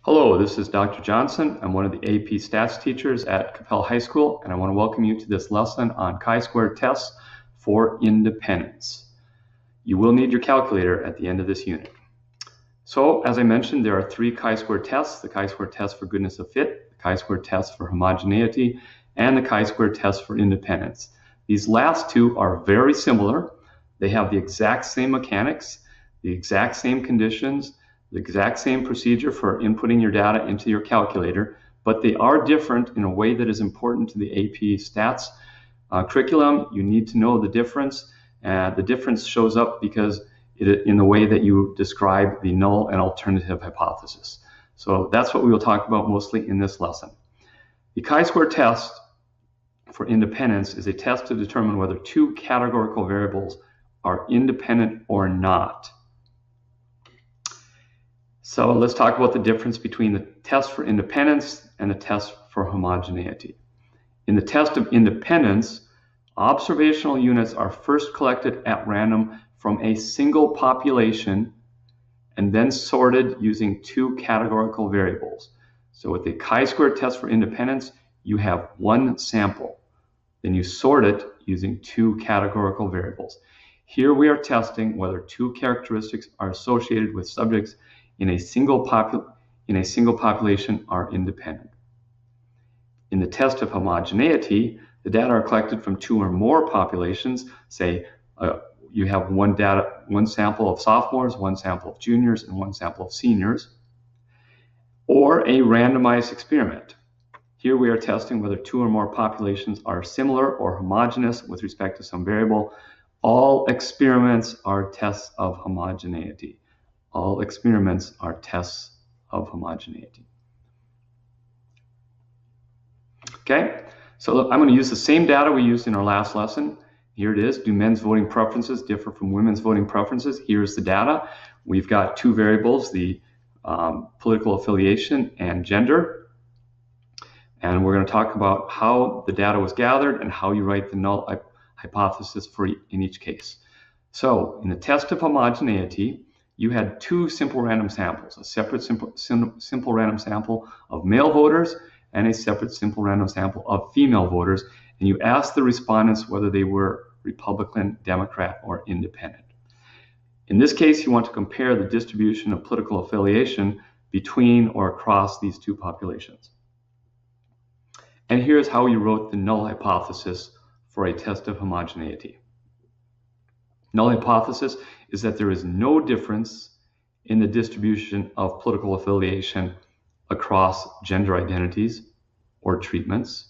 Hello, this is Dr. Johnson. I'm one of the AP Stats teachers at Capel High School, and I want to welcome you to this lesson on chi-square tests for independence. You will need your calculator at the end of this unit. So, as I mentioned, there are three chi-square tests: the chi-square test for goodness of fit, the chi-square test for homogeneity, and the chi-square test for independence. These last two are very similar. They have the exact same mechanics, the exact same conditions, the exact same procedure for inputting your data into your calculator, but they are different in a way that is important to the AP Stats curriculum. You need to know the difference. The difference shows up because in the way that you describe the null and alternative hypothesis. So that's what we will talk about mostly in this lesson. The chi-square test for independence is a test to determine whether two categorical variables are independent or not. So let's talk about the difference between the test for independence and the test for homogeneity. In the test of independence, observational units are first collected at random from a single population and then sorted using two categorical variables. So with the chi-square test for independence, you have one sample. Then you sort it using two categorical variables. Here we are testing whether two characteristics are associated with subjects in a single population are independent. In the test of homogeneity, the data are collected from two or more populations. Say you have one sample of sophomores, one sample of juniors, and one sample of seniors, or a randomized experiment. Here we are testing whether two or more populations are similar or homogeneous with respect to some variable. All experiments are tests of homogeneity. All experiments are tests of homogeneity. Okay, so I'm going to use the same data we used in our last lesson. Here it is. Do men's voting preferences differ from women's voting preferences? Here's the data. We've got two variables, the political affiliation and gender. And we're going to talk about how the data was gathered and how you write the null hypothesis for in each case. So in the test of homogeneity, you had two simple random samples, a separate simple random sample of male voters and a separate simple random sample of female voters, and you asked the respondents whether they were Republican, Democrat, or Independent. In this case, you want to compare the distribution of political affiliation between or across these two populations. And here's how you wrote the null hypothesis for a test of homogeneity. Null hypothesis is that there is no difference in the distribution of political affiliation across gender identities or treatments.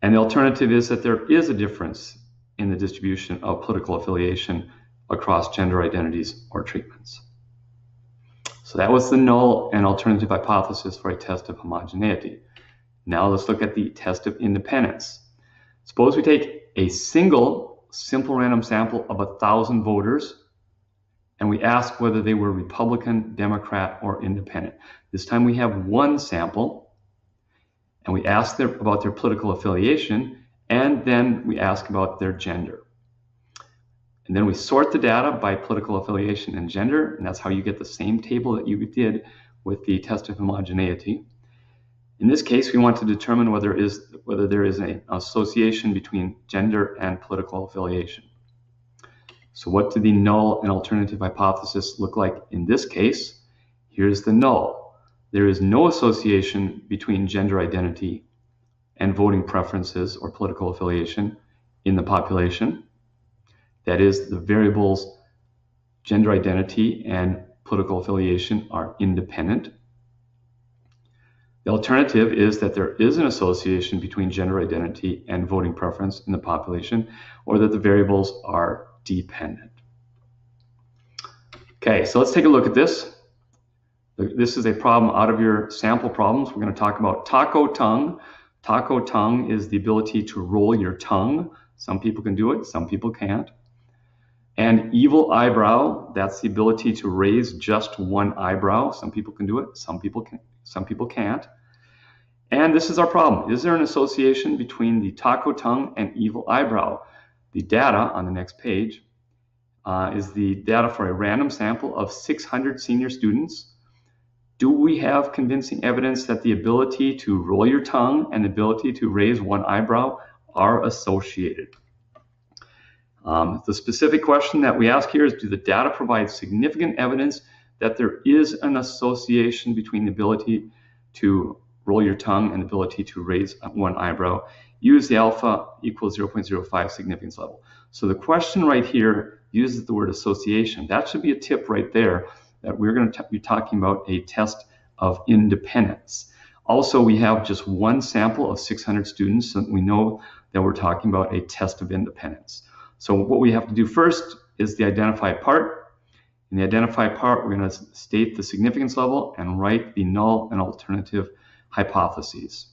And the alternative is that there is a difference in the distribution of political affiliation across gender identities or treatments. So that was the null and alternative hypothesis for a test of homogeneity. Now let's look at the test of independence. Suppose we take a single simple random sample of 1,000 voters, and we ask whether they were Republican, Democrat, or Independent. This time we have one sample, and we ask about their political affiliation, and then we ask about their gender. And then we sort the data by political affiliation and gender, and that's how you get the same table that you did with the test of homogeneity. In this case, we want to determine whether there is an association between gender and political affiliation. So what did the null and alternative hypothesis look like in this case? Here's the null. There is no association between gender identity and voting preferences or political affiliation in the population. That is, the variables gender identity and political affiliation are independent. The alternative is that there is an association between gender identity and voting preference in the population, or that the variables are dependent. Okay, so let's take a look at this. This is a problem out of your sample problems. We're going to talk about taco tongue. Taco tongue is the ability to roll your tongue. Some people can do it, some people can't. And evil eyebrow, that's the ability to raise just one eyebrow. Some people can do it, some people can't. And this is our problem. Is there an association between the taco tongue and evil eyebrow? The data on the next page is the data for a random sample of 600 senior students. Do we have convincing evidence that the ability to roll your tongue and the ability to raise one eyebrow are associated? The specific question that we ask here is, do the data provide significant evidence that there is an association between the ability to roll your tongue and the ability to raise one eyebrow? Use the alpha equals 0.05 significance level. So the question right here uses the word association. That should be a tip right there, that we're going to be talking about a test of independence. Also, we have just one sample of 600 students, so we know that we're talking about a test of independence. So what we have to do first is the identify part. In the identify part, we're going to state the significance level and write the null and alternative hypotheses.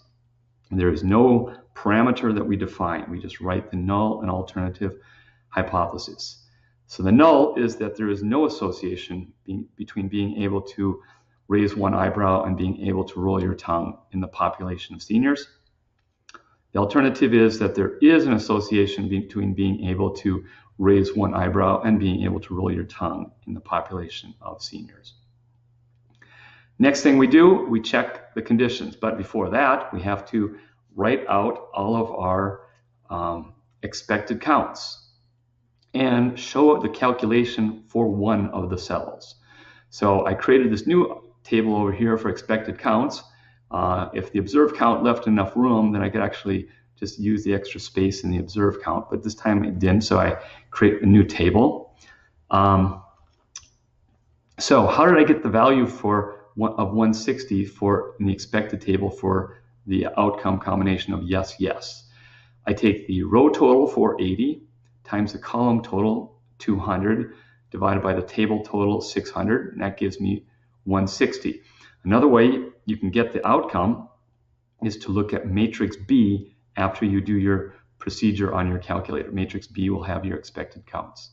And there is no parameter that we define. We just write the null and alternative hypothesis. So the null is that there is no association between being able to raise one eyebrow and being able to roll your tongue in the population of seniors. The alternative is that there is an association between being able to raise one eyebrow and being able to roll your tongue in the population of seniors. Next thing we do, we check the conditions. But before that, we have to write out all of our expected counts and show the calculation for one of the cells. So I created this new table over here for expected counts. If the observed count left enough room, then I could actually just use the extra space in the observed count, but this time it didn't, so I create a new table. So how did I get the value of 160 in the expected table for the outcome combination of yes, yes? I take the row total 480 times the column total 200 divided by the table total 600, and that gives me 160. Another way you can get the outcome is to look at matrix B after you do your procedure on your calculator. Matrix B will have your expected counts.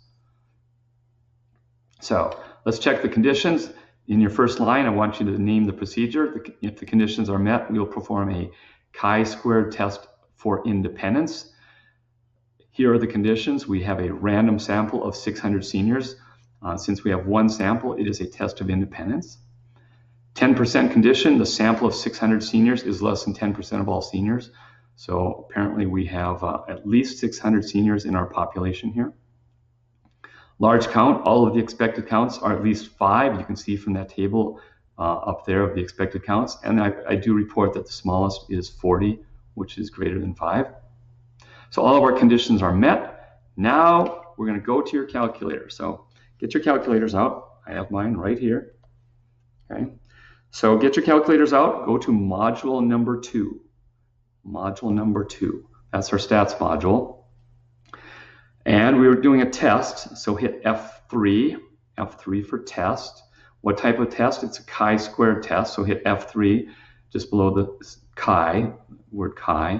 So let's check the conditions. In your first line, I want you to name the procedure. If the conditions are met, we will perform a chi-squared test for independence. Here are the conditions. We have a random sample of 600 seniors. Since we have one sample, it is a test of independence. 10% condition, the sample of 600 seniors is less than 10% of all seniors. So apparently we have at least 600 seniors in our population here. Large count, all of the expected counts are at least 5. You can see from that table up there of the expected counts. And I do report that the smallest is 40, which is greater than 5. So all of our conditions are met. Now we're going to go to your calculator. So get your calculators out. I have mine right here. Okay. So get your calculators out. Go to module number 2. Module number 2. That's our stats module. And we were doing a test. So hit F3. F3 for test. What type of test? It's a chi-squared test. So hit F3 just below the chi, word chi.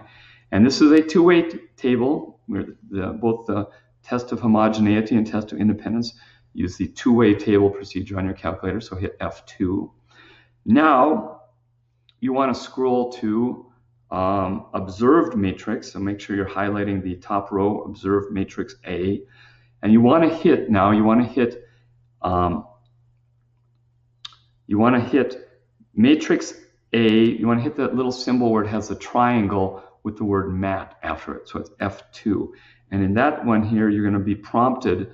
And this is a two-way table where both the test of homogeneity and test of independence use the two-way table procedure on your calculator. So hit F2. Now you want to scroll to observed matrix. So make sure you're highlighting the top row, observed matrix A. And you want to hit matrix A. You want to hit that little symbol where it has a triangle with the word mat after it. So it's F2. And in that one here, you're going to be prompted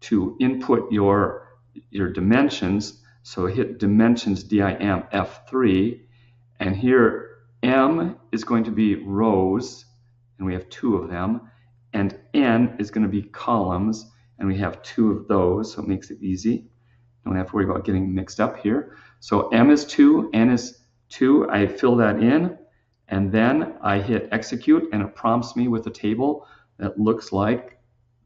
to input your dimensions. So hit dimensions DIM F3. And here M is going to be rows, and we have 2 of them. And N is going to be columns, and we have 2 of those, so it makes it easy. Don't have to worry about getting mixed up here. So M is 2, N is 2. I fill that in, and then I hit execute, and it prompts me with a table that looks like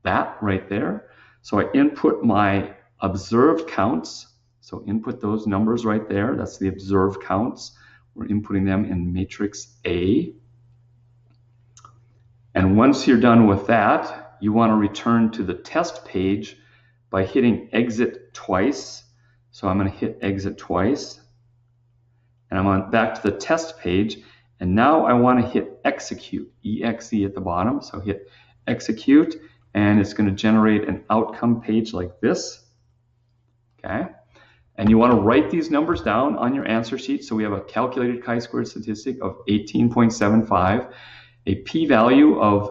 that right there. So I input my observed counts. So input those numbers right there. That's the observed counts. We're inputting them in matrix A. And once you're done with that, you want to return to the test page by hitting exit twice. So I'm going to hit exit twice. And I'm back to the test page. And now I want to hit execute, EXE at the bottom. So hit execute, and it's going to generate an outcome page like this. Okay. And And you want to write these numbers down on your answer sheet. So we have a calculated chi-squared statistic of 18.75, a p-value of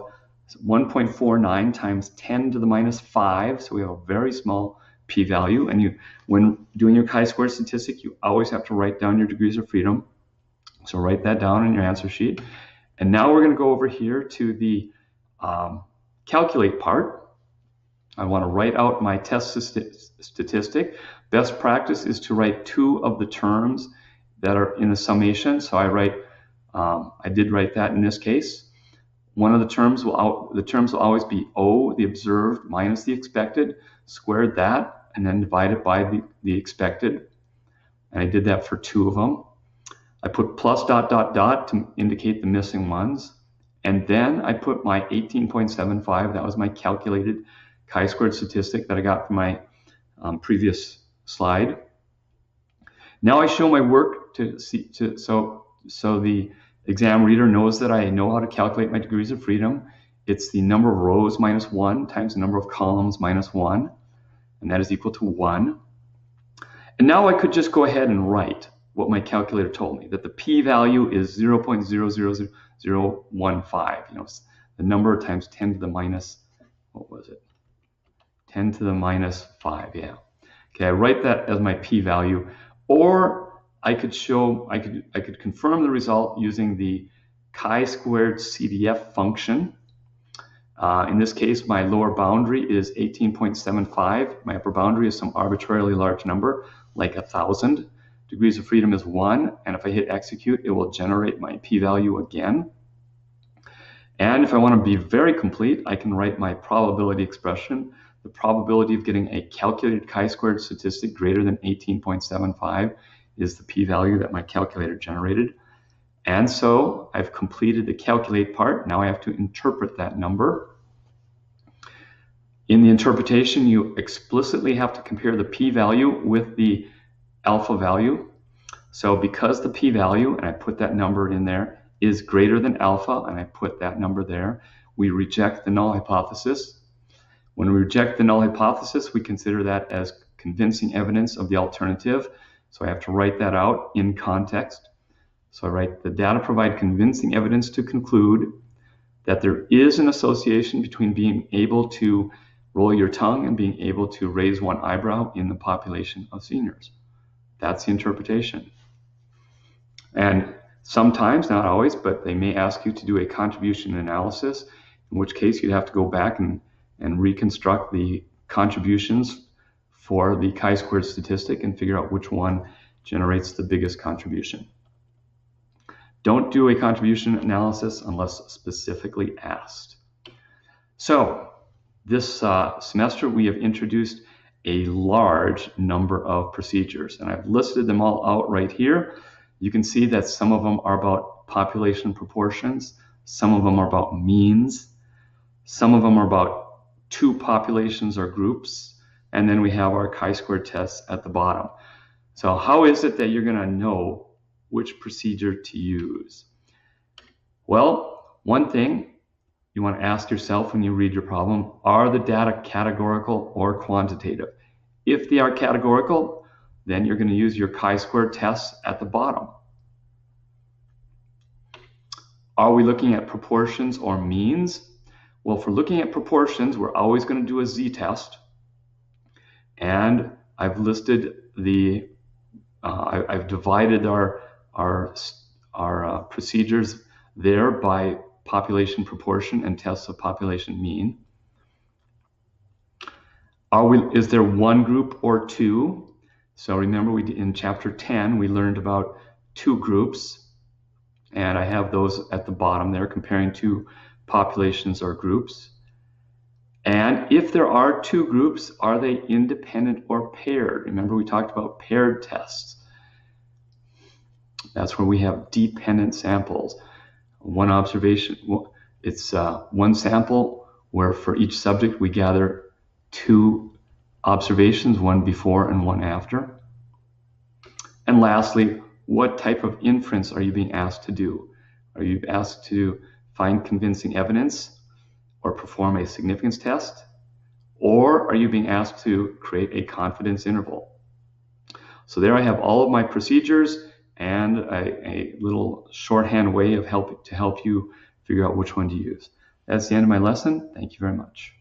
1.49 times 10 to the minus 5. So we have a very small p-value. And when doing your chi-squared statistic, you always have to write down your degrees of freedom. So write that down in your answer sheet. And now we're going to go over here to the calculate part. I want to write out my test statistic. Best practice is to write 2 of the terms that are in a summation. So I did write that in this case. One of the terms will always be O, the observed, minus the expected. Squared that, and then divided by the expected. And I did that for 2 of them. I put plus ... to indicate the missing ones. And then I put my 18.75. That was my calculated chi-squared statistic that I got from my previous slide. Now I show my work so the exam reader knows that I know how to calculate my degrees of freedom. It's the number of rows minus 1 times the number of columns minus 1, and that is equal to 1. And now I could just go ahead and write what my calculator told me, that the p-value is 0.00015. The number times 10 to the minus, what was it? 10 to the minus 5, yeah. Okay, I write that as my p-value, or I could confirm the result using the chi-squared CDF function. In this case, my lower boundary is 18.75. My upper boundary is some arbitrarily large number, like 1,000. Degrees of freedom is 1, and if I hit execute, it will generate my p-value again. And if I want to be very complete, I can write my probability expression. The probability of getting a calculated chi-squared statistic greater than 18.75 is the p-value that my calculator generated. And so I've completed the calculate part. Now I have to interpret that number. In the interpretation, you explicitly have to compare the p-value with the alpha value. So because the p-value, and I put that number in there, is greater than alpha, and I put that number there, we reject the null hypothesis. When we reject the null hypothesis, we consider that as convincing evidence of the alternative. So I have to write that out in context. So I write, the data provide convincing evidence to conclude that there is an association between being able to roll your tongue and being able to raise one eyebrow in the population of seniors. That's the interpretation. And sometimes, not always, but they may ask you to do a contribution analysis, in which case you'd have to go back and reconstruct the contributions for the chi-squared statistic and figure out which one generates the biggest contribution. Don't do a contribution analysis unless specifically asked. So this semester we have introduced a large number of procedures, and I've listed them all out right here. You can see that some of them are about population proportions, some of them are about means, some of them are about 2 populations or groups, and then we have our chi-squared tests at the bottom. So how is it that you're going to know which procedure to use? Well, one thing you want to ask yourself when you read your problem, are the data categorical or quantitative? If they are categorical, then you're going to use your chi-squared tests at the bottom. Are we looking at proportions or means? Well, for looking at proportions, we're always going to do a z-test. And I've listed the, I've divided our procedures there by population proportion and tests of population mean. Is there one group or 2? So remember, in chapter 10, we learned about 2 groups, and I have those at the bottom there, comparing 2 populations or groups. And if there are 2 groups, are they independent or paired? Remember, we talked about paired tests. That's where we have dependent samples. One observation, it's one sample where for each subject we gather 2 observations, one before and one after. And lastly, what type of inference are you being asked to do? Are you asked to find convincing evidence or perform a significance test? Or are you being asked to create a confidence interval? So there I have all of my procedures and a little shorthand way of help you figure out which one to use. That's the end of my lesson. Thank you very much.